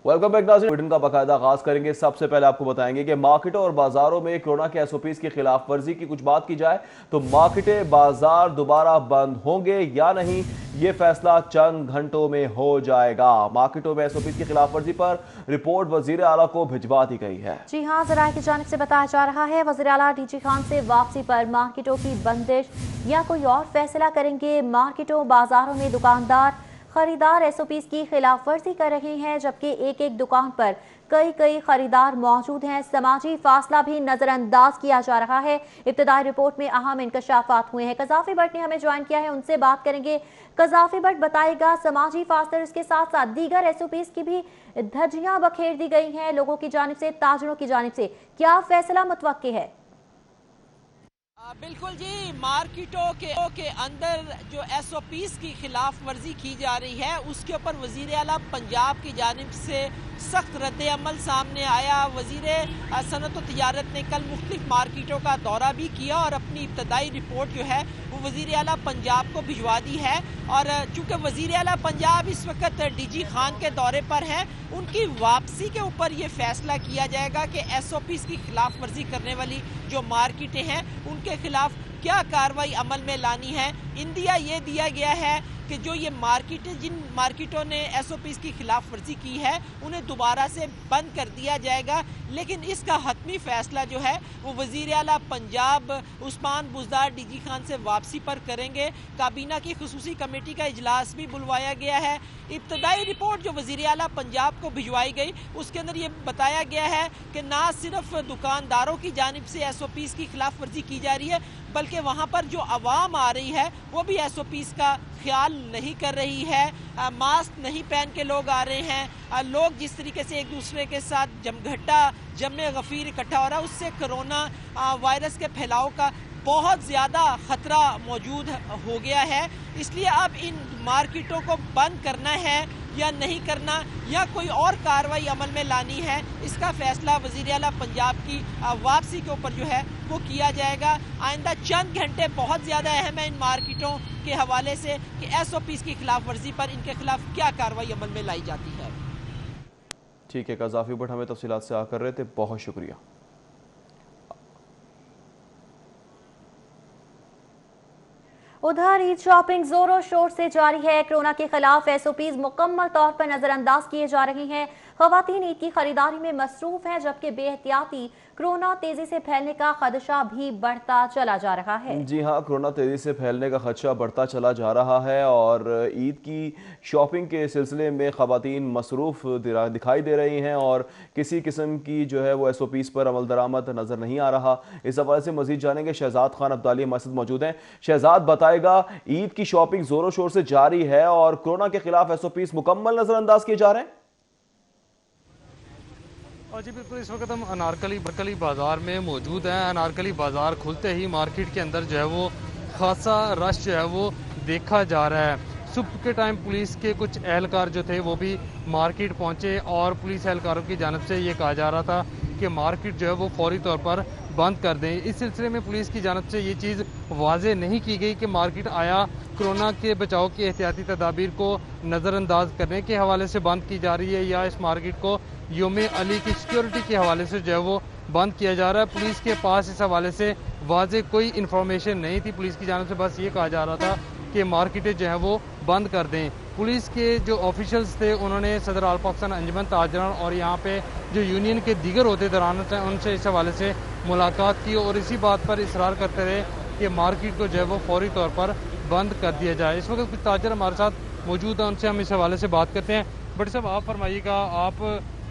Welcome back नाज़रीन। Bulletin का बाकायदा आगाज करेंगे। सबसे पहले आपको बताएंगे कि मार्केटों और बाजारों में कोरोना के एसओपीज की खिलाफ वर्जी की कुछ बात की जाए तो मार्केटें बाजार दोबारा बंद होंगे या नहीं, ये फैसला चंद घंटों में हो जाएगा। मार्केटों में एसओपीज की खिलाफ वर्जी पर रिपोर्ट वजीर आला को भिजवा दी गई है। जी हाँ, जराये की जानिब से बताया जा रहा है वजीर आला डीजी खान से वापसी पर मार्केटों की बंदिश या कोई और फैसला करेंगे। मार्केटों बाजारों में दुकानदार खरीदार एसओपीज की खिलाफ वर्जी कर रहे हैं, जबकि एक एक दुकान पर कई खरीदार मौजूद हैं। समाजी फासला भी नजरअंदाज किया जा रहा है। इब्तिदाई रिपोर्ट में अहम इंकशाफात हुए हैं। कजाफी भट्ट ने हमें ज्वाइन किया है, उनसे बात करेंगे। कजाफी भट्ट बताएगा, समाजी फासले इसके साथ साथ दीगर एसओपीज की भी धज्जियां बखेर दी गई हैं लोगों की जानिब से, ताजरों की जानिब से। क्या फैसला मुतवक्के है? बिल्कुल जी, मार्केटों के अंदर जो एसओपीज की खिलाफ वर्जी की जा रही है उसके ऊपर वजीर आला पंजाब की जानिब से सख्त रद्द अमल सामने आया। वजीर सनत व तिजारत ने कल मुख्तलिफ मार्केटों का दौरा भी किया और अपनी इब्तदाई रिपोर्ट जो है वो वजीर आला पंजाब को भिजवा दी है। और चूँकि वजीर आला पंजाब इस वक्त डीजी खान के दौरे पर है, उनकी वापसी के ऊपर ये फैसला किया जाएगा कि एसओपीज की खिलाफ वर्जी करने वाली जो मार्केटें हैं उनके खिलाफ क्या कार्रवाई अमल में लानी है। इंदिया ये दिया गया है कि जो ये मार्केटें, जिन मार्केटों ने एसओपीज की खिलाफ वर्जी की है उन्हें दोबारा से बंद कर दिया जाएगा। लेकिन इसका हतमी फैसला जो है वो वजीर आला पंजाब उस्मान बुज़दार डीजी खान से वापसी पर करेंगे। काबीना की खुसूसी कमेटी का इजलास भी बुलवाया गया है। इब्तदाई रिपोर्ट जो वजीर आला पंजाब को भिजवाई गई उसके अंदर ये बताया गया है कि ना सिर्फ दुकानदारों की जानिब से एसओपीज की खिलाफ वर्जी की जा रही है, बल्कि वहाँ पर जो आवाम आ रही है वो भी एसओपीज का ख्याल नहीं कर रही है। मास्क नहीं पहन के लोग आ रहे हैं। लोग जिस तरीके से एक दूसरे के साथ जमे गफीर इकट्ठा हो रहा है, उससे कोरोना वायरस के फैलाव का बहुत ज़्यादा ख़तरा मौजूद हो गया है। इसलिए अब इन मार्केटों को बंद करना है या नहीं करना, या कोई और कार्रवाई अमल में लानी है, इसका फैसला वज़ीर आला पंजाब की वापसी के ऊपर जो है वो किया जाएगा। आइंदा चंद घंटे बहुत ज़्यादा अहम है इन मार्केटों के हवाले से कि एसओपीज़ की खिलाफ वर्जी पर इनके खिलाफ क्या कार्रवाई अमल में लाई जाती है। ठीक है, कजाफी भट्ट हमें तफसीलात से आकर रहे थे, बहुत शुक्रिया। उधर ईद शॉपिंग जोरों शोर से जारी है। कोरोना के खिलाफ एसओपीज मुकम्मल तौर पर नजरअंदाज किए जा रहे हैं। खवातीन ईद की खरीदारी में मसरूफ हैं, जबकि बेहतियाती कोरोना तेजी से फैलने का खदशा भी बढ़ता चला जा रहा है। जी हाँ, कोरोना तेजी से फैलने का खदशा बढ़ता चला जा रहा है और ईद की शॉपिंग के सिलसिले में खवातीन मसरूफ दिखाई दे रही हैं और किसी किस्म की जो है वो एसओपीज पर अमल दरामद नजर नहीं आ रहा। इस हवाले से मजीद जानेंगे। शहजाद खान अब्दाली हमारे साथ मौजूद हैं। शहजाद, बताएगा, ईद की शॉपिंग जोरों शोर से जारी है और कोरोना के खिलाफ एसओपीज मुकम्मल नजरअंदाज किए जा रहे हैं। और जी बिल्कुल, इस वक्त हम अनारकली बाज़ार में मौजूद हैं। अनारकली बाज़ार खुलते ही मार्केट के अंदर जो है वो खासा रश जो है वो देखा जा रहा है। सुबह के टाइम पुलिस के कुछ एहलकार जो थे वो भी मार्केट पहुंचे और पुलिस एहलकारों की जानिब से ये कहा जा रहा था कि मार्केट जो है वो फौरी तौर पर बंद कर दें। इस सिलसिले में पुलिस की जानिब से ये चीज़ वाज़े नहीं की गई कि मार्केट आया कोरोना के बचाव की एहतियाती तदाबीर को नज़रअंदाज करने के हवाले से बंद की जा रही है या इस मार्केट को योम अली की सिक्योरिटी के हवाले से जो है वो बंद किया जा रहा है। पुलिस के पास इस हवाले से वाज़े कोई इन्फॉर्मेशन नहीं थी। पुलिस की जानिब से बस ये कहा जा रहा था कि मार्केटें जो है वो बंद कर दें। पुलिस के जो ऑफिशियल्स थे उन्होंने सदर आल पाकिस्तान अंजुमन ताजरान और यहाँ पे जो यूनियन के दीगर अहदेदारान थे उनसे इस हवाले से मुलाकात की और इसी बात पर इसरार करते रहे कि मार्केट को जो है वो फौरी तौर पर बंद कर दिया जाए। इस वक्त कुछ ताजर हमारे साथ मौजूद हैं, उनसे हम इस हवाले से बात करते हैं। बट साहब, आप फरमाइएगा, आप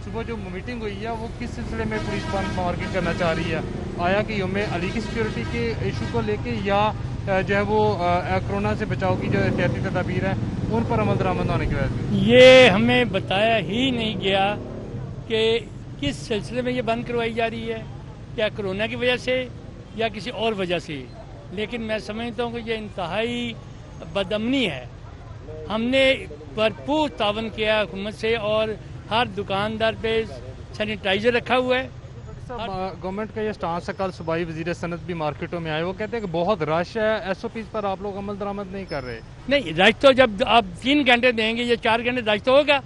सुबह जो मीटिंग हुई है वो किस सिलसिले में पुलिस बंद मार्केट करना चाह रही है? आया कि योम अली की सिक्योरिटी के इशू को लेके या जो है वो कोरोना से बचाव की जो एहतियाती तदाबीर है उन पर अमल दरामद होने की वजह से? ये हमें बताया ही नहीं गया कि किस सिलसिले में ये बंद करवाई जा रही है, क्या कोरोना की वजह से या किसी और वजह से। लेकिन मैं समझता हूँ कि ये इंतहाई बदअमनी है। हमने भरपूर तावन किया हुकूमत से और हर दुकानदार पे सैनिटाइजर रखा हुआ है। गवर्नमेंट का ये स्टांस है, कल सूबाई वजीर सनत भी मार्केटों में आए, वो कहते हैं कि बहुत रश है, एसओपीज पर आप लोग अमल दरामद नहीं कर रहे। नहीं, रश तो जब आप 3 घंटे देंगे या 4 घंटे रश तो होगा।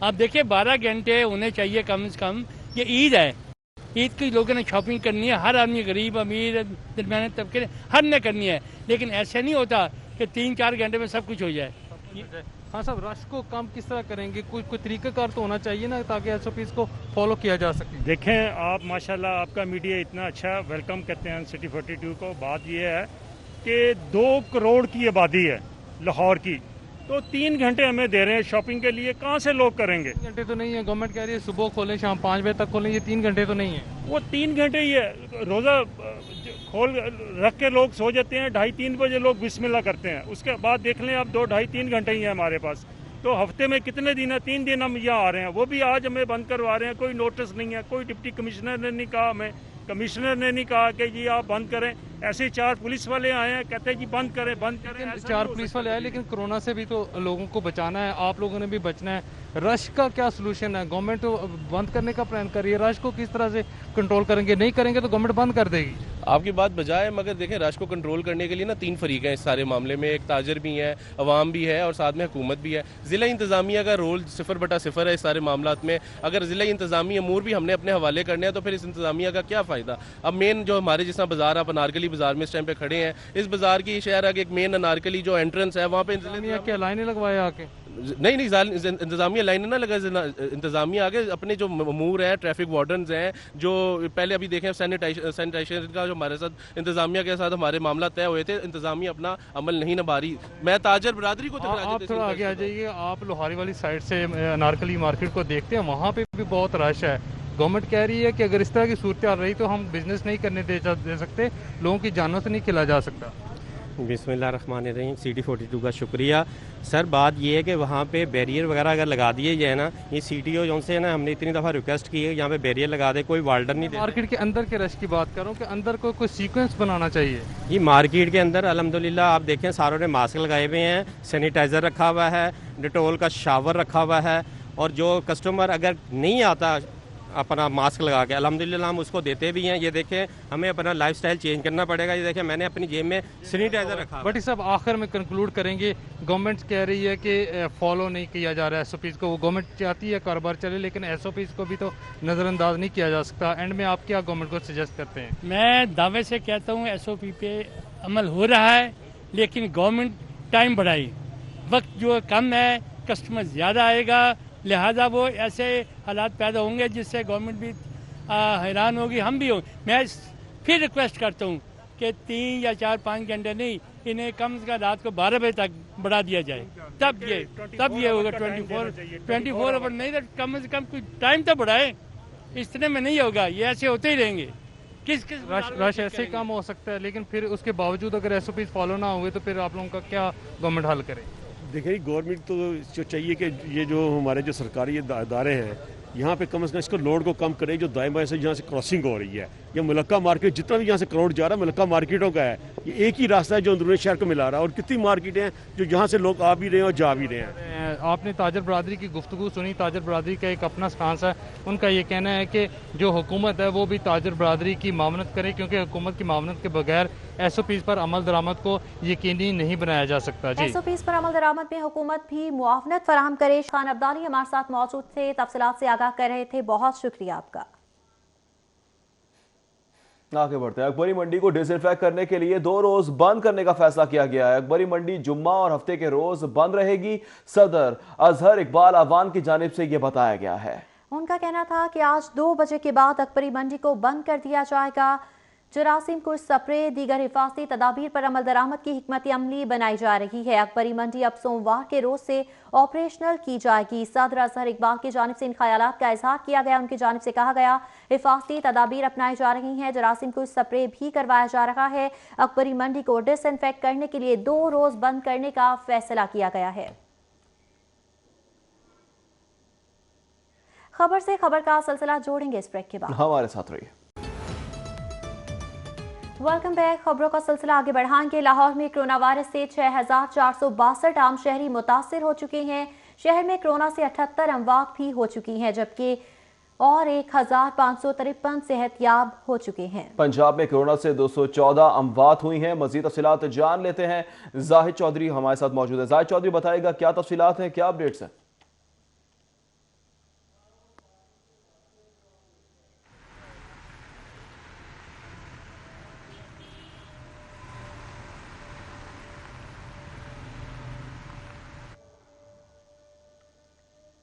आप देखिए 12 घंटे होने चाहिए कम से कम। ये ईद है, ईद की लोगों ने शॉपिंग करनी है, हर आदमी, गरीब अमीर दरमियाने तबके, हर ने करनी है। लेकिन ऐसे नहीं होता कि 3-4 घंटे में सब कुछ हो जाए। हाँ साहब, रश को कम किस तरह करेंगे? कोई तरीकाकार तो होना चाहिए ना, ताकि एसओपीज को फॉलो किया जा सके। देखें आप, माशाल्लाह आपका मीडिया इतना अच्छा वेलकम करते हैं सिटी 42 को। बात यह है कि 2 करोड़ की आबादी है लाहौर की, तो 3 घंटे हमें दे रहे हैं शॉपिंग के लिए, कहाँ से लोग करेंगे? 3 घंटे तो नहीं है, गवर्नमेंट कह रही है सुबह खोलें शाम 5 बजे तक खोलें, ये 3 घंटे तो नहीं है। वो 3 घंटे ही है, रोज़ा खोल रख के लोग सो जाते हैं, 2:30-3 बजे लोग बिस्मिल्लाह करते हैं, उसके बाद देख लें आप 2-2.5-3 घंटे ही है हमारे पास। तो हफ्ते में कितने दिन है? 3 दिन हम यहाँ आ रहे हैं, वो भी आज हमें बंद करवा रहे हैं, कोई नोटिस नहीं है, कोई डिप्टी कमिश्नर ने नहीं कहा, हमें कमिश्नर ने नहीं कहा कि जी आप बंद करें। ऐसे 4 पुलिस वाले आए हैं, कहते हैं जी बंद करें बंद करें। 4 पुलिस वाले आए, लेकिन कोरोना से भी तो लोगों को बचाना है, आप लोगों ने भी बचना है। रश का क्या सोल्यूशन है? गवर्नमेंट तो बंद करने का प्लान कर रही है, रश को किस तरह से कंट्रोल करेंगे? नहीं करेंगे तो गवर्नमेंट बंद कर देगी। आपकी बात बजाय, मगर देखें रश को कंट्रोल करने के लिए ना 3 फरीक हैं इस सारे मामले में। एक ताजर भी है, अवाम भी है और साथ में हुकूमत भी है। ज़िला इंतज़ामिया का रोल 0/0 है इस सारे मामलात में। अगर ज़िला इंतज़ामी अमूर भी हमने अपने हवाले करने हैं तो फिर इस इंतज़ामिया का क्या फ़ायदा? अब मेन जो हमारे जिस बाज़ार, आप अनारकली बाज़ार में इस टाइम पे खड़े हैं, इस बाज़ार की शहर एक मेन अनारकली जो एंट्रेंस है वहाँ पे इंतज़ामिया क्या लाइनें लगवाए आके? नहीं इंतज़ामिया लाइन ना लगा, इंतज़ामिया आगे अपने जो अमूर हैं, ट्रैफिक वार्डन्स हैं, जो पहले अभी देखें सैनिटाइजेशन का जो हमारे साथ इंतज़ामिया के साथ हमारे मामला तय हुए थे, इंतज़ामिया अपना अमल नहीं निभा रही। मैं ताजर बरादरी को आप थोड़ा आगे आ जाइए, आप लोहारी वाली साइड से अनारकली मार्केट को देखते हैं, वहाँ पे भी बहुत रश है। गवर्नमेंट कह रही है कि अगर इस तरह की सूरत हाल रही तो हम बिजनेस नहीं करने दे सकते, लोगों की जानों से नहीं खिला जा सकता। बिस्मिल्लाहिर्रहमानिर्रहीम। सिटी 42 का शुक्रिया सर। बात ये है कि वहाँ पे बैरियर वगैरह अगर लगा दिए जाए ना, ये सीटीओ जो से ना हमने इतनी दफ़ा रिक्वेस्ट की है यहाँ पे बैरियर लगा दे, कोई वार्डन नहीं दे। मार्केट के अंदर के रश की बात करूँ कि अंदर कोई सीक्वेंस बनाना चाहिए। ये मार्केट के अंदर अल्हम्दुलिल्लाह आप देखें सारों ने मास्क लगाए हुए हैं, सैनिटाइज़र रखा हुआ है, डिटोल का शावर रखा हुआ है, और जो कस्टमर अगर नहीं आता अपना मास्क लगा के, अल्हम्दुलिल्लाह हम उसको देते भी हैं। ये देखें हमें अपना लाइफस्टाइल चेंज करना पड़ेगा। ये देखें मैंने अपनी जेब में सैनिटाइजर रखा। बट इस सब आखिर में कंक्लूड करेंगे, गवर्नमेंट कह रही है कि फॉलो नहीं किया जा रहा है एसओपीज़ को। वो गवर्नमेंट चाहती है कारोबार चले, लेकिन एसओपीज़ को भी तो नज़रअंदाज नहीं किया जा सकता। एंड में आप क्या गवर्नमेंट को सजेस्ट करते हैं? मैं दावे से कहता हूँ एसओपी पे अमल हो रहा है, लेकिन गवर्नमेंट टाइम बढ़ाई। वक्त जो कम है, कस्टमर ज़्यादा आएगा, लिहाजा वो ऐसे हालात पैदा होंगे जिससे गवर्नमेंट भी हैरान होगी, हम भी हो। मैं फिर रिक्वेस्ट करता हूँ कि 3 या 4-5 घंटे नहीं, इन्हें कम से कम रात को 12 बजे तक बढ़ा दिया जाए, तब ये होगा 24 आवर नहीं, तो कम से कम कुछ टाइम तो बढ़ाए। इस तरह में नहीं होगा, ये ऐसे होते ही रहेंगे। किस रश ऐसे कम हो सकता है, लेकिन फिर उसके बावजूद अगर एसओपीज़ फॉलो ना हुए तो फिर आप लोगों का क्या गवर्नमेंट हल करे? देखिए गवर्नमेंट तो जो चाहिए कि ये जो हमारे जो सरकारी इदारे हैं यहाँ पे कम से कम इसको लोड को कम करे। जो दाएं बाएं से यहाँ से क्रॉसिंग हो रही है, ये मुलक्का मार्केट जितना भी यहाँ से क्राउड जा रहा है मुलक्का मार्केटों का है। ये एक ही रास्ता है जो अंदरूनी शहर को मिला रहा है, और कितनी मार्केटें हैं जो यहाँ से लोग आ भी रहे हैं और जा भी रहे हैं। आपने ताजर बरादरी की गुफ्तगू सुनी। ताजर बरादरी का एक अपना स्टांस है, उनका ये कहना है कि जो हुकूमत है वो भी ताजर बरादरी की मामनत करे, क्योंकि हुकूमत की मामनत के बगैर एसओपीज़ पर अमल दरामद को यकीनी नहीं बनाया जा सकता। जी, एसओपीज़ पर अमल दरामद में हुकूमत भी मुआवनत फराहम करे। खान अब्दाली हमारे साथ मौजूद थे, तफसीलात से आगाह कर रहे थे, बहुत शुक्रिया आपका। आगे बढ़ते हैं। अकबरी मंडी को डिसइंफेक्ट करने के लिए 2 रोज बंद करने का फैसला किया गया है। अकबरी मंडी जुम्मा और हफ्ते के रोज बंद रहेगी। सदर अजहर इकबाल अवान की जानिब से यह बताया गया है। उनका कहना था कि आज 2 बजे के बाद अकबरी मंडी को बंद कर दिया जाएगा। जरासीम को स्प्रे दीगर हिफाजती तदाबीर पर अमल दरामद की हिकमत अमली बनाई जा रही है। अकबरी मंडी अब सोमवार के रोज से ऑपरेशनल की जाएगी। सदर अजहर इकबाल की जानिब से इन ख्यालात का इजहार किया गया। उनकी जानिब से कहा गया हिफाजती तदाबीर अपनाई जा रही हैं, जरासीम को स्प्रे भी करवाया जा रहा है। अकबरी मंडी को डिसइंफेक्ट करने के लिए 2 रोज बंद करने का फैसला किया गया है। खबर से खबर का सिलसिला जोड़ेंगे इस ब्रेक के बाद। हमारे साथ रहिए। Welcome back. खबरों का सिलसिला आगे बढ़ाएंगे। लाहौर में कोरोना वायरस से 6462 आम शहरी मुतासिर हो चुके हैं। शहर में कोरोना से 78 अमवात भी हो चुकी हैं, जबकि और 1553 सेहतयाब हो चुके हैं। पंजाब में कोरोना से 214 अमवात हुई हैं। मजीद तफसीलात जान लेते हैं। जाहिद चौधरी हमारे साथ मौजूद है। जाहिद चौधरी बताएगा क्या तफसीलात हैं, क्या अपडेट्स हैं?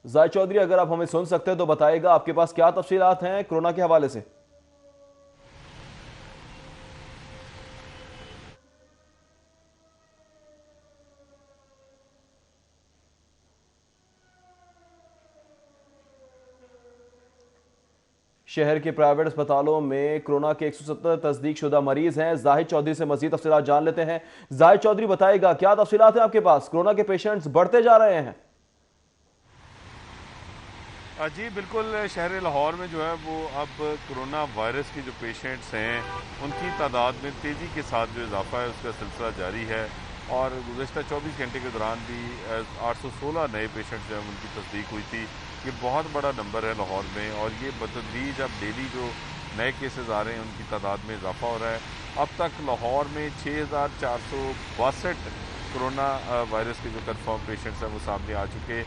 जाहिद चौधरी, अगर आप हमें सुन सकते हैं तो बताइएगा आपके पास क्या तफसीलात हैं कोरोना के हवाले से। शहर के प्राइवेट अस्पतालों में कोरोना के 170 तस्दीक शुदा मरीज हैं। जाहिद चौधरी से मजीद तफसीलात जान लेते हैं। जाहिद चौधरी, बताइएगा क्या तफसीलात हैं आपके पास? कोरोना के पेशेंट्स बढ़ते जा रहे हैं। जी बिल्कुल, शहर लाहौर में जो है वो अब कोरोना वायरस के जो पेशेंट्स हैं उनकी तादाद में तेज़ी के साथ जो इजाफा है उसका सिलसिला जारी है और गुज़श्ता 24 घंटे के दौरान भी 816 नए पेशेंट्स जो है उनकी तस्दीक हुई थी। ये बहुत बड़ा नंबर है लाहौर में और ये बतदरीज अब डेली जो नए केसेस आ रहे हैं उनकी तादाद में इजाफा हो रहा है। अब तक लाहौर में 6462 कोरोना वायरस के जो कन्फर्म पेशेंट्स हैं वो सामने आ चुके,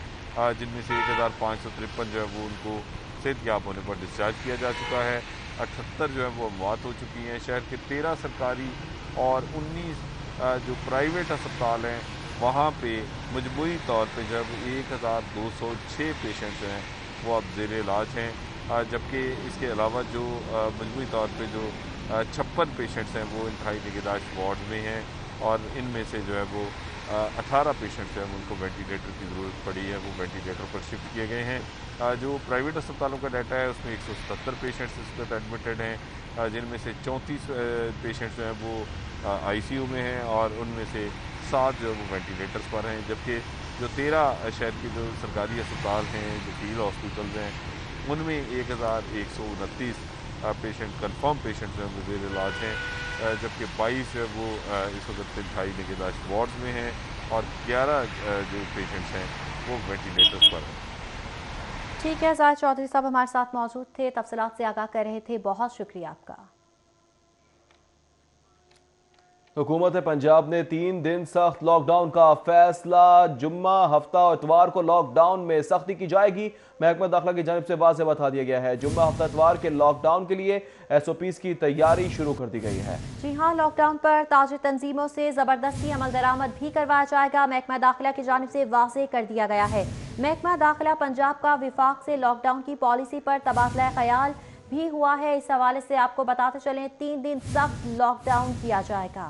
जिनमें से 1553 जो है वो उनको सेहतयाब होने पर डिस्चार्ज किया जा चुका है। 78 जो है वो अमवात हो चुकी हैं। शहर के 13 सरकारी और 19 जो प्राइवेट अस्पताल हैं वहाँ पे मजबूरी तौर पे जब 1206 पेशेंट्स हैं वो अब ज़ेर इलाज हैं, जबकि इसके अलावा जो मजबूरी तौर पे जो 56 पेशेंट्स हैं वो इंतहाई निगहदाश्त वार्ड में हैं और इनमें से जो है वो 18 पेशेंट्स हैं उनको वेंटिलेटर की ज़रूरत पड़ी है, वो वेंटिलेटर पर शिफ्ट किए गए हैं। जो प्राइवेट अस्पतालों का डाटा है उसमें 177 पेशेंट्स इस वक्त एडमिटेड हैं, जिनमें से 34 पेशेंट्स जो हैं वो ICU में हैं और उनमें से 7 जो वो वेंटिलेटर्स पर हैं, जबकि जो 13 शहर के जो सरकारी अस्पताल हैं, जो फील्ड हॉस्पिटल्स हैं, उनमें 1129 पेशेंट कन्फर्म पेशेंट्स जो हैं वो ज़ेर इलाज हैं, जबकि 22 जो है वो इस वक्त इंतहाई निगहदाश्त वार्ड में हैं और 11 जो पेशेंट्स हैं वो वेंटिलेटर्स पर हैं। ठीक है, जाहिद चौधरी साहब हमारे साथ मौजूद थे, तफसीलात से आगाह कर रहे थे, बहुत शुक्रिया आपका। हुकूमत पंजाब ने 3 दिन सख्त लॉकडाउन का फैसला, जुम्मा, हफ्ता और इतवार को लॉकडाउन में सख्ती की जाएगी। महकमा दाखिला की जानिब से वाज़ेह बता दिया गया है। जुम्मा, हफ्ता, इतवार के लॉकडाउन के लिए SOPs की तैयारी शुरू कर दी गई है। जी हाँ, लॉकडाउन पर ताजिर तंजीमों से ज़बरदस्ती अमल दरामद भी करवाया जाएगा। महकमा दाखिला की जानिब से वाज़ेह कर दिया गया है। महकमा दाखिला पंजाब का विफाक से लॉकडाउन की पॉलिसी पर तबादला ख्याल भी हुआ है। इस हवाले से आपको बताते चलें 3 दिन सख्त लॉकडाउन किया जाएगा।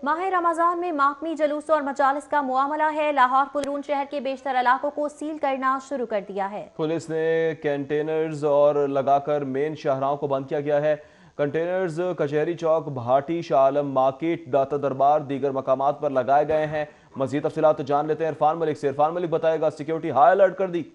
माह रमज़ान में मातमी जुलूस और मजालिस का मुआमला है। लाहौर पुलरून शहर के बेशतर इलाकों को सील करना शुरू कर दिया है। पुलिस ने कंटेनर्स और लगाकर मेन शाहराहों को बंद किया गया है। कंटेनर्स कचहरी चौक, भाटी, शाह आलम मार्केट, दाता दरबार, दीगर मकामात पर लगाए गए हैं। मजीद तफसीलात जान लेते हैं इरफान मलिक से। इरफान मलिक, बताएगा सिक्योरिटी हाई अलर्ट कर दी?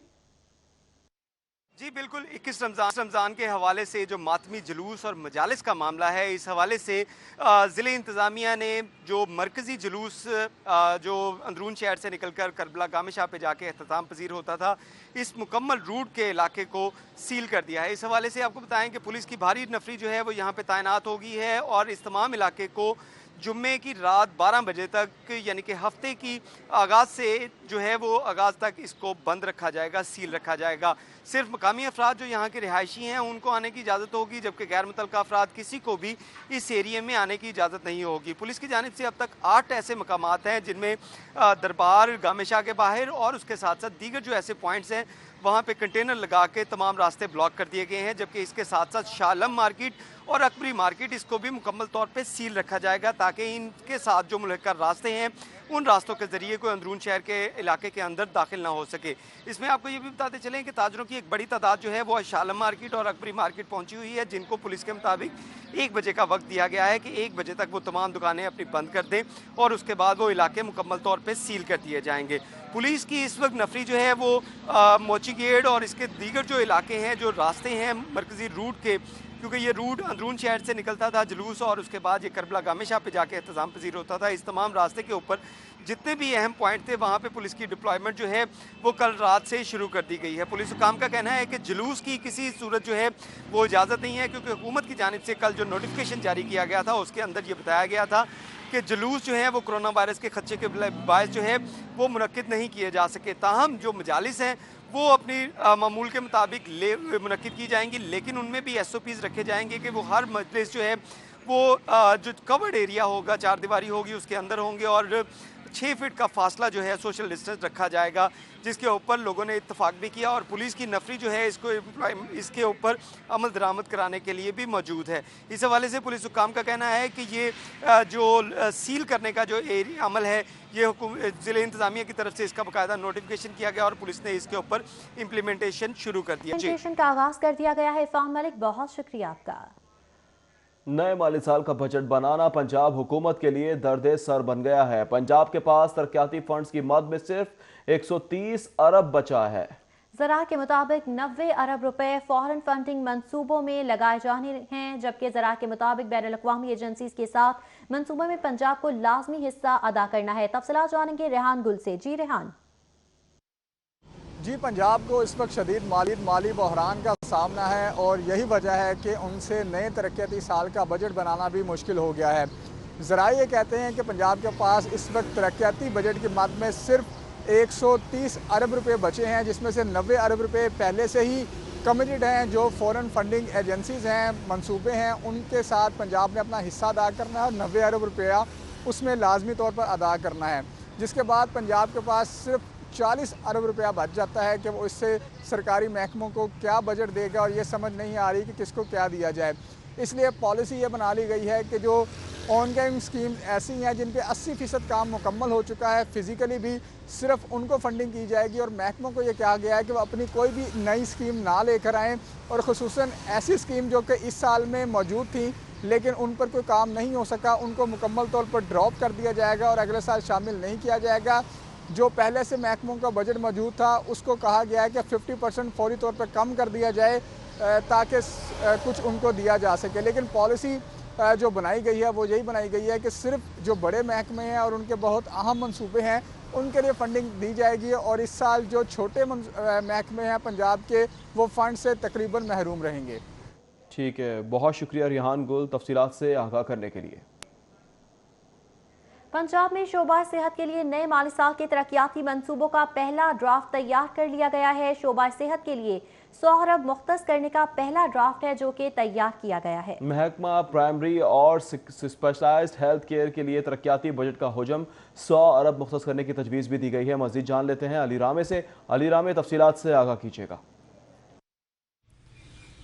जी बिल्कुल, 21 रमज़ान के हवाले से जो मातमी जुलूस और मजालिस का मामला है, इस हवाले से ज़िले इंतज़ामिया ने जो मरकज़ी जुलूस जो अंदरून शहर से निकलकर करबला गामे शाह पे जाके अख्ताम पजीर होता था, इस मुकम्मल रूट के इलाके को सील कर दिया है। इस हवाले से आपको बताएं कि पुलिस की भारी नफरी जो है वो यहाँ पे तैनात हो गई है और इस तमाम इलाके को जुम्मे की रात 12 बजे तक यानी कि हफ्ते की आगाज़ से जो है वो आगाज़ तक इसको बंद रखा जाएगा, सील रखा जाएगा। सिर्फ मकामी अफराद जो यहाँ के रिहायशी हैं उनको आने की इजाज़त होगी, जबकि गैर मुतल्लिका अफराद किसी को भी इस एरिए में आने की इजाज़त नहीं होगी। पुलिस की जानिब से अब तक 8 ऐसे मकामात हैं जिनमें दरबार गामे शाह के बाहर और उसके साथ साथ दीगर जो ऐसे पॉइंट्स हैं वहाँ पे कंटेनर लगा के तमाम रास्ते ब्लॉक कर दिए गए हैं, जबकि इसके साथ साथ शाह आलम मार्केट और अकबरी मार्केट इसको भी मुकम्मल तौर पे सील रखा जाएगा ताकि इनके साथ जो मुल्हकर रास्ते हैं उन रास्तों के ज़रिए कोई अंदरून शहर के इलाके के अंदर दाखिल ना हो सके। इसमें आपको ये भी बताते चलें कि ताजरों की एक बड़ी तादाद जो है वो शाह आलम मार्केट और अकबरी मार्केट पहुंची हुई है, जिनको पुलिस के मुताबिक 1 बजे का वक्त दिया गया है कि 1 बजे तक वो तमाम दुकानें अपनी बंद कर दें और उसके बाद वो इलाके मुकम्मल तौर पर सील कर दिए जाएंगे। पुलिस की इस वक्त नफरी जो है वो मोची गेट और इसके दीगर जो इलाके हैं, जो रास्ते हैं मरकज़ी रूट के, क्योंकि ये रूट अंदरून शहर से निकलता था जुलूस और उसके बाद ये करबला गामे शाह पे जाके इंतज़ाम पजीर होता था, इस तमाम रास्ते के ऊपर जितने भी अहम पॉइंट थे वहाँ पे पुलिस की डिप्लॉयमेंट जो है वो कल रात से शुरू कर दी गई है। पुलिस हुकाम का कहना है कि जुलूस की किसी सूरत जो है वो इजाज़त नहीं है, क्योंकि हुकूमत की जानिब से कल जो नोटिफिकेशन जारी किया गया था उसके अंदर ये बताया गया था कि जुलूस जो है वो कोरोना वायरस के खदशे के बायस जो है वो मुनक्किद नहीं किए जा सके। ताहम जो मजालिस हैं वो अपनी मामूल के मुताबिक मुनक्किद की जाएंगी, लेकिन उनमें भी SOPs रखे जाएंगे कि वो हर मजलिस जो है वो जो कवर्ड एरिया होगा, 4 दीवारी होगी, उसके अंदर होंगे और 6 फीट का फासला जो है सोशल डिस्टेंस रखा जाएगा, जिसके ऊपर लोगों ने इत्तेफाक भी किया और पुलिस की नफरी जो है इसके ऊपर अमल दरामद कराने के लिए भी मौजूद है। इस हवाले से पुलिस हुक्काम का कहना है कि ये जो सील करने का जो अमल है ये ज़िले इंतज़ामिया की तरफ से इसका बाकायदा नोटिफिकेशन किया गया और पुलिस ने इसके ऊपर इम्प्लीमेंटेशन शुरू कर दिया। इम्प्लीमेंटेशन का आगाज कर दिया गया है। इरफान मलिक, बहुत शुक्रिया आपका। नए माली साल का बजट बनाना पंजाब हुकूमत के लिए दर्द सर बन गया है। पंजाब के पास तरक्याती फंड्स की मद में सिर्फ 130 अरब बचा है। ज़रा के मुताबिक 90 अरब रुपए फॉरेन फंडिंग मंसूबों में लगाए जाने हैं, जबकि ज़रा के मुताबिक बैनुल अक़वामी एजेंसीज के साथ मंसूबे में पंजाब को लाजमी हिस्सा अदा करना है। तफसीलात जानेंगे रेहान गुल से। जी रेहान। जी, पंजाब को इस वक्त शदीद माली बहरान का सामना है और यही वजह है कि उनसे नए तरक्याती साल का बजट बनाना भी मुश्किल हो गया है। ज़रा ये कहते हैं कि पंजाब के पास इस वक्त तरक्याती बजट की मद में सिर्फ 130 अरब रुपए बचे हैं, जिसमें से 90 अरब रुपए पहले से ही कमिटेड हैं। जो फॉरेन फंडिंग एजेंसीज़ हैं, मंसूबे हैं, उनके साथ पंजाब ने अपना हिस्सा अदा करना है और 90 अरब रुपया उसमें लाजमी तौर पर अदा करना है, जिसके बाद पंजाब के पास सिर्फ 40 अरब रुपया बच जाता है कि वो इससे सरकारी महकमों को क्या बजट देगा और ये समझ नहीं आ रही कि किसको क्या दिया जाए। इसलिए पॉलिसी ये बना ली गई है कि जो ऑनगोइंग स्कीम ऐसी हैं जिन पे 80% काम मुकम्मल हो चुका है, फिज़िकली भी सिर्फ उनको फंडिंग की जाएगी और महकमों को ये कहा गया है कि वो अपनी कोई भी नई स्कीम ना लेकर आएँ और ख़ुसूसन ऐसी स्कीम जो कि इस साल में मौजूद थी लेकिन उन पर कोई काम नहीं हो सका, उनको मुकम्मल तौर पर ड्रॉप कर दिया जाएगा और अगले साल शामिल नहीं किया जाएगा। जो पहले से महकमों का बजट मौजूद था उसको कहा गया है कि 50% फौरी तौर पर कम कर दिया जाए ताकि कुछ उनको दिया जा सके। लेकिन पॉलिसी जो बनाई गई है वो यही बनाई गई है कि सिर्फ जो बड़े महकमे हैं और उनके बहुत अहम मंसूबे हैं उनके लिए फंडिंग दी जाएगी और इस साल जो छोटे महकमे हैं पंजाब के वो फंड से तकरीबन महरूम रहेंगे। ठीक है, बहुत शुक्रिया रेहान गुल तफसीलात से आगाह करने के लिए। पंजाब में शोबा सेहत के लिए नए माली साल के तरक्याती मंसूबों का पहला ड्राफ्ट तैयार कर लिया गया है। शोबा सेहत के लिए 100 अरब मुख्तस करने का पहला ड्राफ्ट है जो कि तैयार किया गया है। महकमा प्राइमरी और स्पेशलाइज्ड हेल्थ केयर के लिए तरक्याती बजट का हुजम 100 अरब मुख्तस करने की तजवीज़ भी दी गई है। मज़ीद जान लेते हैं अली रामे से। अली रामे, तफसीलात से आगाह कीजिएगा।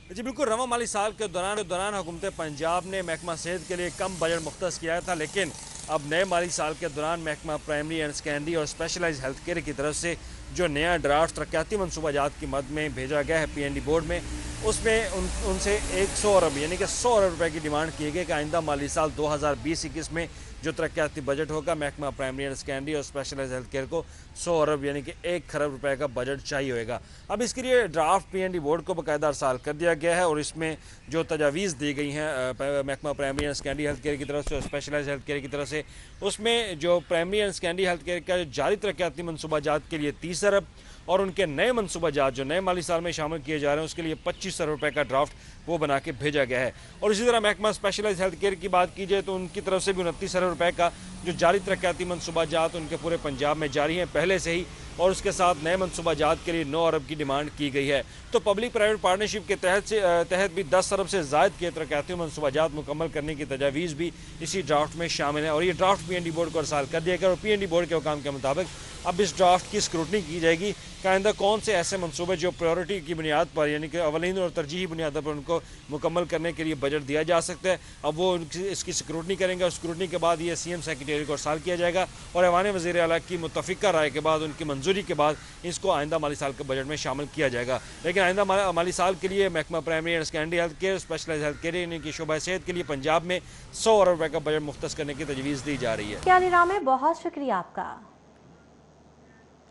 जी बिल्कुल, रवा माली साल के दौरान हुकूमत पंजाब ने महकमा सेहत के लिए कम बजट मुख्तस किया था, लेकिन अब नए माली साल के दौरान महकमा प्राइमरी एंड सेकेंडरी और स्पेशलाइज्ड हेल्थ केयर की तरफ से जो नया ड्राफ्ट तरक्याती मनसूबाजात की मद में भेजा गया है PND बोर्ड में, उसमें उनसे 100 अरब यानी कि 100 अरब रुपए की डिमांड की गई कि आइंदा माली साल 2020-21 में जो तरक्याती बजट होगा महकमा प्राइमरी एंड सेकेंडरी और स्पेशलाइज्ड हेल्थ केयर को 100 अरब यानी कि 1 खरब रुपए का बजट चाहिए होगा। अब इसके लिए ड्राफ्ट PND बोर्ड को बाकायदा अरसाल कर दिया गया है और इसमें जो तजावीज़ दी गई हैं महकमा primary and secondary health care की तरफ से और स्पेशलाइज्ड हेल्थ केयर की तरफ से, उसमें जो primary and secondary health care का जारी तरक्याती मनसूबाजात के लिए 30 अरब और उनके नए मनसूबाजात जो नए माली साल में शामिल किए जा रहे हैं उसके लिए 25 अरब रुपए का ड्राफ्ट वो बना के भेजा गया है। और इसी तरह महकमा स्पेशलाइज्ड हेल्थ केयर की बात की जाए तो उनकी तरफ से भी 29 अरब रुपए का जो जारी तरक्याती मनसूबाजात उनके पूरे पंजाब में जारी हैं पहले से ही, और उसके साथ नए मनसूबाजात के लिए 9 अरब की डिमांड की गई है। तो पब्लिक प्राइवेट पार्टनरशिप के तहत भी 10 अरब से ज़ायद के तरक्याती मनसूबाजात मुकम्मल करने की तजावीज़ भी इसी ड्राफ्ट में शामिल है और ये ड्राफ्ट PND बोर्ड को अरसाल कर दिया गया और PND बोर्ड के हुकाम के मुताबिक अब इस ड्राफ्ट की स्क्रूटनी की जाएगी कि आइंदा कौन से ऐसे मनसूबे जो प्रायोरिटी की बुनियाद पर यानी कि अवलीन और तरजीही बुनियाद पर उनको मुकम्मल करने के लिए बजट दिया जा सकता है। अब वो इसकी स्क्रूटनी करेंगे और स्क्रूटनी के बाद ये CM सेक्रेटरी को अरसाल किया जाएगा और ऐवान वज़ीर आला की मुतफ़िका राय के बाद उनकी मंजूरी के बाद इसको आइंदा माली साल के बजट में शामिल किया जाएगा। लेकिन आइंदा माली साल के लिए महकमा primary and secondary health care, specialised health care यानी कि शोबा सेहत के लिए पंजाब में 100 अरब रुपए का बजट मुख्तस करने की तजवीज़ दी जा रही है। अली रामे, बहुत शुक्रिया आपका।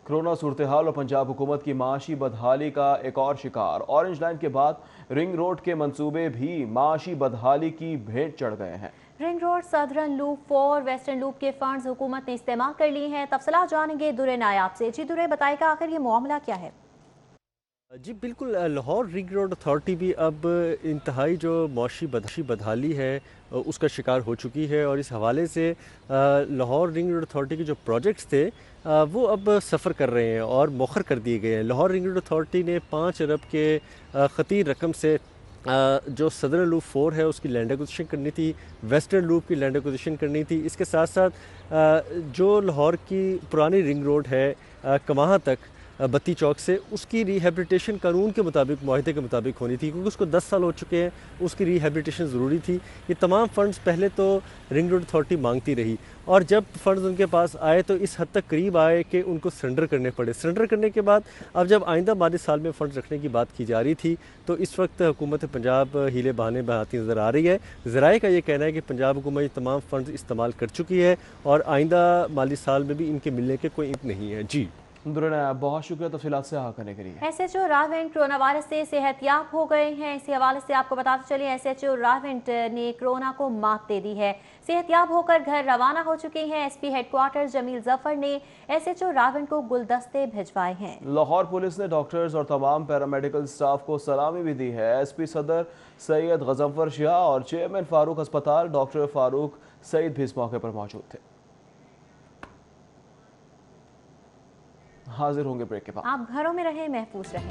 कोरोना सूरत हाल और पंजाब हुकूमत की माशी बदहाली का एक और शिकार। ऑरेंज लाइन के बाद रिंग रोड के मंसूबे भी माशी बदहाली की भेंट चढ़ गए हैं। Ring road, southern loop 4, western loop के फंड्स हुकूमत ने इस्तेमाल कर लिए हैं। तफसीलात जानेंगे दुरे नायाब से। जी दुरे, बताएगा आखिर ये मामला क्या है? जी बिल्कुल, लाहौर रिंग रोड अथॉरिटी भी अब इंतहाई जो मौशी बदहाली है उसका शिकार हो चुकी है और इस हवाले से लाहौर रिंग रोड अथॉरिटी के जो प्रोजेक्ट्स थे वो अब सफ़र कर रहे हैं और मौखर कर दिए गए हैं। लाहौर रिंग रोड अथॉरिटी ने 5 अरब के खतीर रकम से जो सदर्न लूप 4 है उसकी लैंड एक्विजिशन करनी थी, वेस्टर्न लूप की लैंड एक्विजिशन करनी थी। इसके साथ साथ जो लाहौर की पुरानी रिंग रोड है कमाहा तक बत्ती चौक से, उसकी रिहेबिलिटेशन कानून के मुताबिक, मुआहदे के मुताबिक होनी थी, क्योंकि उसको 10 साल हो चुके हैं, उसकी रिहेबिलिटेशन ज़रूरी थी। ये तमाम फ़ंड्स पहले तो रिंग रोड अथॉरिटी मांगती रही, और जब फ़ंड्स उनके पास आए तो इस हद तक करीब आए कि उनको सरेंडर करने पड़े। सरेंडर करने के बाद अब जब आइंदा माली साल में फ़ंड्स रखने की बात की जा रही थी, तो इस वक्त हुकूमत पंजाब हीले बहाने बहाती नज़र आ रही है। ज़राए का ये कहना है कि पंजाब हुकूमत तमाम फ़ंड्स इस्तेमाल कर चुकी है और आइंदा माली साल में भी इनके मिलने के कोई इंत नहीं है। जी बहुत शुक्रिया तफसीलात से आगाह करने के लिए। SHO रावंट कोरोना वायरस से सेहतयाब हो गए हैं। इसी हवाले से आपको बताते चलिए SHO रावंट ने कोरोना को मात दे दी है, सेहतयाब होकर घर रवाना हो चुके हैं। SP हेडक्वार्टर जमील जफर ने SHO रावंट को गुलदस्ते भिजवाए हैं। लाहौर पुलिस ने डॉक्टर्स और तमाम पैरामेडिकल स्टाफ को सलामी भी दी है। SP सदर सैयद गजम्फर शाह और चेयरमैन फारूक अस्पताल डॉक्टर फारूक सईद भी इस मौके पर मौजूद थे। हाजिर होंगे ब्रेक के बाद। आप घरों में रहें, महफूज रहें।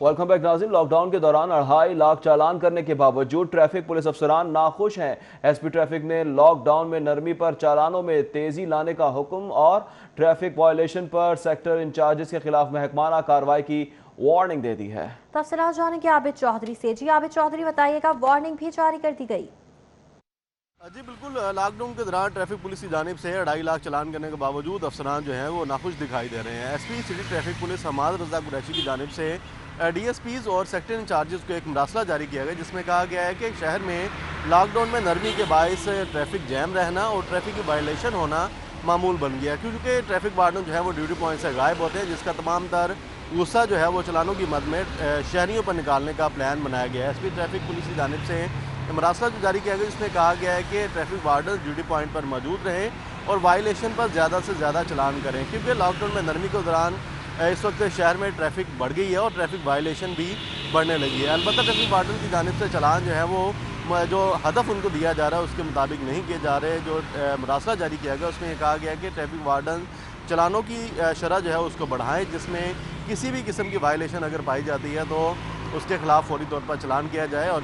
वेलकम बैक नाज़रीन। लॉकडाउन के दौरान 2.5 लाख चालान करने के बावजूद ट्रैफिक पुलिस अफसरान नाखुश हैं। SP ट्रैफिक ने लॉकडाउन में नरमी पर चालानों में तेजी लाने का हुक्म और ट्रैफिक वायलेशन पर सेक्टर इंचार्जेस के खिलाफ महकमाना कार्रवाई की वार्निंग दे दी है। तफसीलात जानेंगे आबिद चौधरी से। जी आबिद चौधरी, बताइएगा, वार्निंग भी जारी कर दी गई? जी बिल्कुल, लॉकडाउन के दौरान ट्रैफिक पुलिस की जानिब से 2.5 लाख चालान करने के बावजूद अफसरान जो हैं वो नाखुश दिखाई दे रहे हैं। SP city traffic police Hammad Raza Qureshi की जानिब से DSPs और सेक्टर इंचार्जेस को एक मरासला जारी किया गया, जिसमें कहा गया है कि शहर में लॉकडाउन में नरमी के बायस ट्रैफिक जैम रहना और ट्रैफिक की वायलेशन होना मामूल बन गया, क्योंकि ट्रैफिक वार्डन जो है वो ड्यूटी पॉइंट से गायब होते हैं, जिसका तमाम तर गुस्सा जो है वो चालानों की मद में शहरियों पर निकालने का प्लान बनाया गया है। SP ट्रैफिक पुलिस की जानिब से मरासला जो जारी किया गया, जिसमें कहा गया है कि ट्रैफिक वार्डन ड्यूटी पॉइंट पर मौजूद रहें और वायलेशन पर ज़्यादा से ज़्यादा चालान करें, क्योंकि लॉकडाउन में नरमी के दौरान इस वक्त शहर में ट्रैफिक बढ़ गई है और ट्रैफिक वायलेशन भी बढ़ने लगी है। अलबत्ता ट्रैफिक वार्डन की जानिब से चालान जो है वो जो हदफ उनको दिया जा रहा है उसके मुताबिक नहीं किए जा रहे। जो मरासला जारी किया गया उसमें कहा गया कि ट्रैफिक वार्डन चलानों की शरह जो है उसको बढ़ाएं, जिसमें किसी भी किस्म की वायलेशन अगर पाई जाती है तो उसके खिलाफ फौरी तौर पर चलान किया जाए और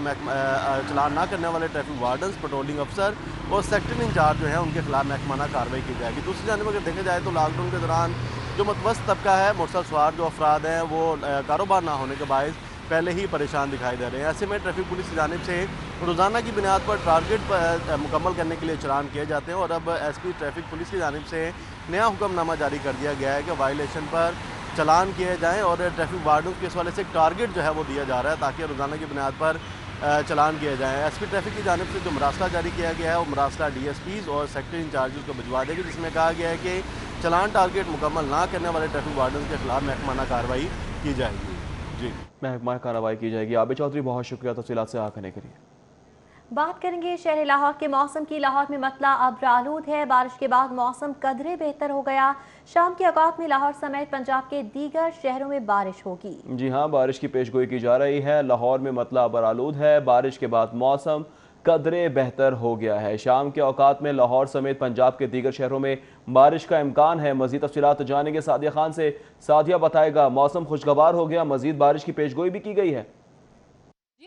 चलान ना करने वाले ट्रैफिक वार्डन्स, पेट्रोलिंग अफसर और सेक्टर इंचार्ज जो है उनके खिलाफ महकमाना कार्रवाई की जाएगी। दूसरी जानिब अगर देखा जाए तो लॉकडाउन के दौरान जो मतवस्त तबका है, मोटरसाइकिल सवार जो अफराद हैं, वो कारोबार ना होने के बायस पहले ही परेशान दिखाई दे रहे हैं। ऐसे में ट्रैफिक पुलिस की जानिब से रोज़ाना की बुनियाद पर टारगेट मुकम्मल करने के लिए चलान किए जाते हैं और अब SP ट्रैफिक पुलिस की जानिब से नया हुक्मनामा जारी कर दिया गया है कि वायलेशन पर चलान किए जाएँ और ट्रैफिक वार्डन के इस वाले से एक टारगेट जो है वो दिया जा रहा है ताकि रोज़ाना की बुनियाद पर चलान किए जाएँ। SP ट्रैफिक की जानिब से जो मरासला जारी किया गया है वो मरासला DSPs और सेक्टर इंचार्जेस को भिजवा देगी, जिसमें कहा गया है कि चलान टारगेट मुकम्मल ना करने वाले ट्रैफिक वार्डन के खिलाफ महकमाना कार्रवाई की जाएगी। जी, महकमा कार्रवाई की जाएगी। आबिद चौधरी, बहुत शुक्रिया तफसीलात से आगाह करने के लिए। बात करेंगे शहर लाहौर के मौसम की। लाहौर में मतला अब्र आलूद है। बारिश के बाद मौसम कदरे बेहतर हो गया। शाम के औकात में लाहौर समेत पंजाब के दीगर शहरों में बारिश होगी। जी हाँ, बारिश की पेशगोई की जा रही है। लाहौर में मतला अब्र आलूद है। बारिश के बाद मौसम कदरे बेहतर हो गया है। शाम के औकात में लाहौर समेत पंजाब के दीगर शहरों में बारिश का इम्कान है। मजीद तफसीलात जानेंगे सादिया खान से। सादिया, बताएगा, मौसम खुशगवार हो गया, मजीद बारिश की पेशगोई भी की गई है?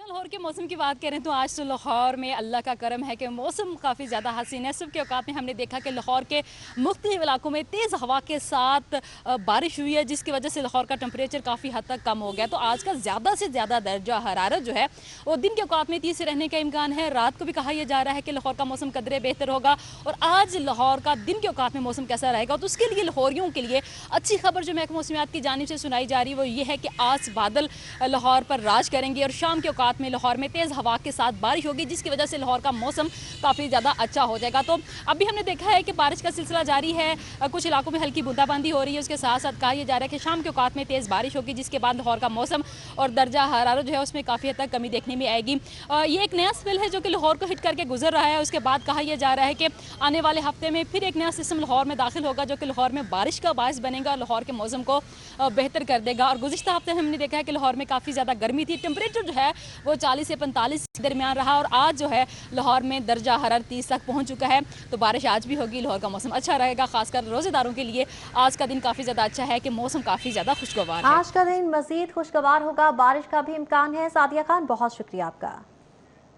लाहौर के मौसम की बात करें तो आज तो लाहौर में अल्लाह का करम है कि मौसम काफ़ी ज़्यादा हसीन है। सुबह के औकात में हमने देखा कि लाहौर के मुख्तलिफ इलाकों में तेज़ हवा के साथ बारिश हुई है, जिसकी वजह से लाहौर का टेम्परेचर काफ़ी हद तक कम हो गया। तो आज का ज़्यादा से ज़्यादा दर्जा हरारत जो है वो दिन के औकात में 30 से रहने का इम्कान है। रात को भी कहा यह जा रहा है कि लाहौर का मौसम कदरे बेहतर होगा। और आज लाहौर का दिन के औकात में मौसम कैसा रहेगा, तो उसके लिए लाहौरियों के लिए अच्छी खबर जो महकमा मौसमियात की जानिब से सुनाई जा रही है वो ये है कि आज बादल लाहौर पर राज करेंगे और शाम के औकात में लाहौर में तेज़ हवा के साथ बारिश होगी, जिसकी वजह से लाहौर का मौसम काफ़ी ज़्यादा अच्छा हो जाएगा। तो अभी हमने देखा है कि बारिश का सिलसिला जारी है, कुछ इलाकों में हल्की बूंदाबांदी हो रही है। उसके साथ साथ कहा यह जा रहा है कि शाम के औकात में तेज़ बारिश होगी, जिसके बाद लाहौर का मौसम और दर्जा हरारत जो है उसमें काफ़ी हद तक कमी देखने में आएगी। ये एक नया स्पेल है जो कि लाहौर को हिट करके गुजर रहा है। उसके बाद कहा यह जा रहा है कि आने वाले हफ्ते में फिर एक नया सिस्टम लाहौर में दाखिल होगा जो कि लाहौर में बारिश का बायस बनेगा, लाहौर के मौसम को बेहतर कर देगा। और गुज़िश्ता हफ्ते हमने देखा है कि लाहौर में काफ़ी ज़्यादा गर्मी थी, टेम्परेचर जो है वो 40 से 45 के दरमियान रहा और आज जो है लाहौर में दर्जा हरारत 30 तक पहुँच चुका है। तो बारिश आज भी होगी, लाहौर का मौसम अच्छा रहेगा, खासकर रोज़ेदारों के लिए आज का दिन काफ़ी ज़्यादा अच्छा है कि मौसम काफ़ी ज़्यादा खुशगवार है। आज का दिन मज़ीद खुशगवार होगा, बारिश का भी इम्कान है। सादिया खान, बहुत शुक्रिया आपका।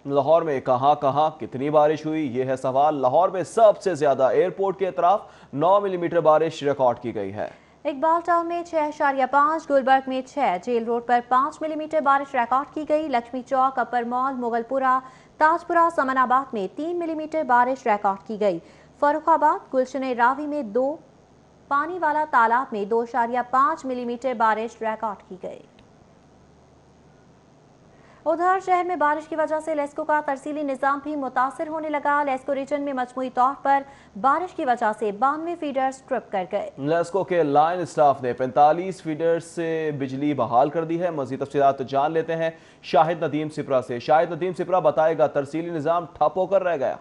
लाहौर में कहां कितनी बारिश हुई, ये है सवाल। लाहौर में सबसे ज्यादा एयरपोर्ट के अतराफ 9 मिलीमीटर बारिश रिकॉर्ड की गई है। इकबाल टाउन में 6.5, गुलबर्ग में 6, जेल रोड पर 5 मिलीमीटर बारिश रिकॉर्ड की गई। लक्ष्मी चौक, अपर मॉल, मुगलपुरा, ताजपुरा, समनाबाद में 3 मिलीमीटर बारिश रिकॉर्ड की गई। फर्रुखाबाद, गुलशन रावी में 2, पानी वाला तालाब में 2.5 मिलीमीटर बारिश रिकॉर्ड की गई। उधर शहर में बारिश की वजह से लेस्को का तरसीली निज़ाम भी मुतासिर होने लगा। लेस्को रीजन में मजमूई तौर पर बारिश की वजह से 92 फीडर्स ट्रिप कर गए। लेस्को के लाइन स्टाफ ने 45 फीडर्स से बिजली बहाल कर दी है। मज़ीद तफसीलात जान लेते हैं शाहिद नदीम सिपरा से। शाहिद नदीम सिपरा, बताएगा तरसीली निज़ाम ठप होकर रह गया।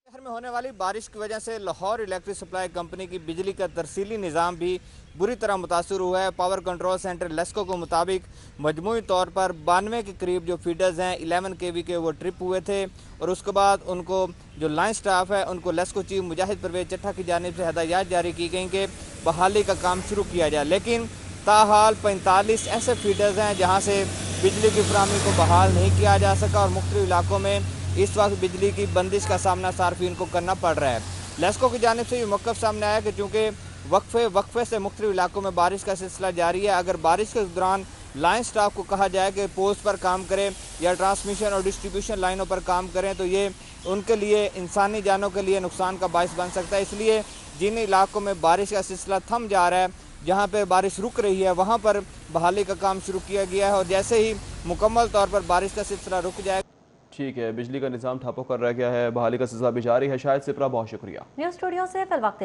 शहर में होने वाली बारिश की वजह से लाहौर इलेक्ट्रिक सप्लाई कंपनी की बिजली का तरसीली निज़ाम भी बुरी तरह मुतासर हुआ है। पावर कंट्रोल सेंटर लेस्को के मुताबिक मजमूई तौर पर 92 के करीब जो फीडर्स हैं 11 kV के वो ट्रिप हुए थे और उसके बाद उनको जो लाइन स्टाफ है उनको लेस्को चीफ मुजाहिद परवेज चट्ठा की जानिब से हदायत जारी की गई कि बहाली का काम शुरू किया जाए, लेकिन ताहाल 45 ऐसे फीडर्स हैं जहाँ से बिजली की फराहमी को बहाल नहीं किया जा सका और मुख्तलिफ इलाकों में इस वक्त बिजली की बंदिश का सामना सार्फिन को करना पड़ रहा है। लेस्को की जानिब से ये मौक़िफ़ सामने आया कि चूँकि वक्फे से मुख्तलिफ इलाकों में बारिश का सिलसिला जारी है, अगर बारिश के दौरान लाइन स्टाफ को कहा जाए कि पोस्ट पर काम करें या ट्रांसमिशन और डिस्ट्रीब्यूशन लाइनों पर काम करें तो ये उनके लिए इंसानी जानों के लिए नुकसान का बायस बन सकता है। इसलिए जिन इलाकों में बारिश का सिलसिला थम जा रहा है, जहाँ पे बारिश रुक रही है, वहाँ पर बहाली का काम शुरू किया गया है और जैसे ही मुकम्मल तौर पर बारिश का सिलसिला रुक जाए। ठीक है, बिजली का निज़ाम ठप होकर रह गया है, बहाली का सिलसिला भी जारी है। शाहिद सिपरा, बहुत शुक्रिया। न्यूज़ स्टूडियो से फिल वक्त